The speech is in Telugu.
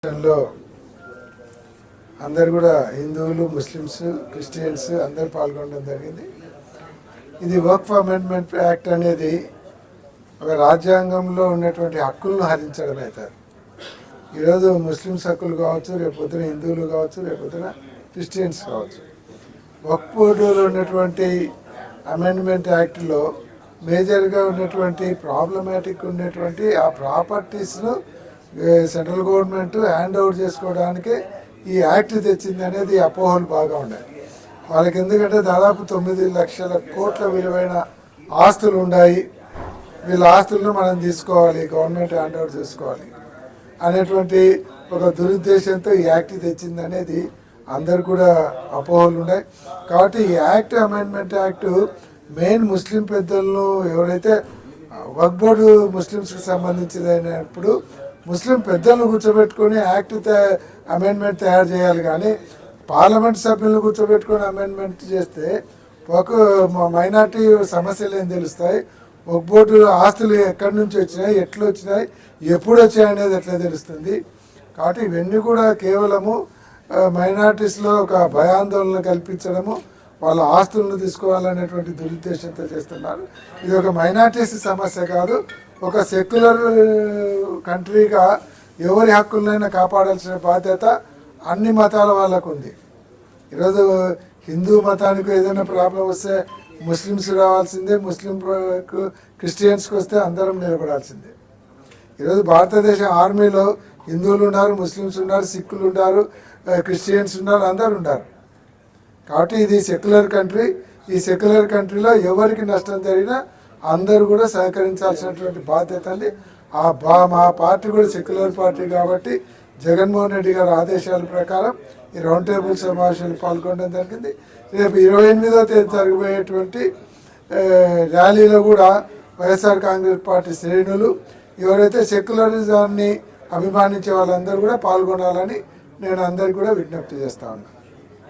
లో అందరు కూడా హిందువులు, ముస్లిమ్స్, క్రిస్టియన్స్ అందరు పాల్గొనడం జరిగింది. ఇది వర్క్ అమెండ్మెంట్ యాక్ట్ అనేది ఒక రాజ్యాంగంలో ఉన్నటువంటి హక్కులను హరించడం అవుతారు. ఈరోజు ముస్లిమ్స్ హక్కులు కావచ్చు, రేపొద్దున హిందువులు కావచ్చు, రేపొద్దున క్రిస్టియన్స్ కావచ్చు. వక్ఫ్ బోర్డులో ఉన్నటువంటి అమెండ్మెంట్ యాక్ట్లో మేజర్గా ఉన్నటువంటి ప్రాబ్లమాటిక్ ఉన్నటువంటి ఆ ప్రాపర్టీస్ను సెంట్రల్ గవర్నమెంట్ హ్యాండ్ ఓవర్ చేసుకోవడానికి ఈ యాక్ట్ తెచ్చింది అనేది అపోహలు బాగా ఉన్నాయి వాళ్ళకి. ఎందుకంటే దాదాపు 9 లక్షల కోట్ల విలువైన ఆస్తులు ఉన్నాయి, వీళ్ళ ఆస్తులను మనం తీసుకోవాలి, గవర్నమెంట్ హ్యాండ్ ఓవర్ చేసుకోవాలి అనేటువంటి ఒక దురుద్దేశంతో ఈ యాక్ట్ తెచ్చింది అనేది అందరు కూడా అపోహలు ఉన్నాయి. కాబట్టి ఈ యాక్ట్ అమెండ్మెంట్ యాక్ట్ మెయిన్ ముస్లిం పెద్దలను ఎవరైతే వక్ఫ్ బోర్డు ముస్లిమ్స్కి సంబంధించింది అయినప్పుడు ముస్లిం పెద్దలను కూర్చోబెట్టుకొని యాక్ట్ అమెండ్మెంట్ తయారు చేయాలి. కానీ పార్లమెంట్ సభ్యులను కూర్చోబెట్టుకొని అమెండ్మెంట్ చేస్తే ఒక మైనార్టీ సమస్యలు ఏం తెలుస్తాయి, వక్ఫ్ బోర్డు ఆస్తులు ఎక్కడి నుంచి వచ్చినాయి, ఎట్లా వచ్చినాయి, ఎప్పుడు వచ్చాయి అనేది ఎట్లా తెలుస్తుంది. కాబట్టి ఇవన్నీ కూడా కేవలము మైనార్టీస్లో ఒక భయాందోళన కల్పించడము, వాళ్ళ ఆస్తులను తీసుకోవాలనేటువంటి దురుద్దేశంతో చేస్తున్నారు. ఇది ఒక మైనార్టీస్ సమస్య కాదు, ఒక సెక్యులర్ కంట్రీగా ఎవరి హక్కులనైనా కాపాడాల్సిన బాధ్యత అన్ని మతాల వాళ్ళకు ఉంది. ఈరోజు హిందూ మతానికి ఏదైనా ప్రాబ్లం వస్తే ముస్లిమ్స్ రావాల్సిందే, క్రిస్టియన్స్కి వస్తే అందరం నిలబడాల్సిందే. ఈరోజు భారతదేశ ఆర్మీలో హిందువులు ఉన్నారు, ముస్లిమ్స్ ఉన్నారు, సిక్కులు ఉన్నారు, క్రిస్టియన్స్ ఉన్నారు, అందరు ఉన్నారు. కాబట్టి ఇది సెక్యులర్ కంట్రీ. ఈ సెక్యులర్ కంట్రీలో ఎవరికి నష్టం జరిగినా అందరూ కూడా సహకరించాల్సినటువంటి బాధ్యత ఉంది. మా పార్టీ కూడా సెక్యులర్ పార్టీ కాబట్టి జగన్మోహన్ రెడ్డి గారి ఆదేశాల ప్రకారం ఈ రౌండ్ టేబుల్ సమావేశాలు పాల్గొనడం జరిగింది. రేపు 28వ తేదీ జరగబోయేటువంటి ర్యాలీలో కూడా వైఎస్ఆర్ కాంగ్రెస్ పార్టీ శ్రేణులు ఎవరైతే సెక్యులరిజాన్ని అభిమానించే వాళ్ళందరూ కూడా పాల్గొనాలని నేను అందరికీ కూడా విజ్ఞప్తి చేస్తా ఉన్నాను.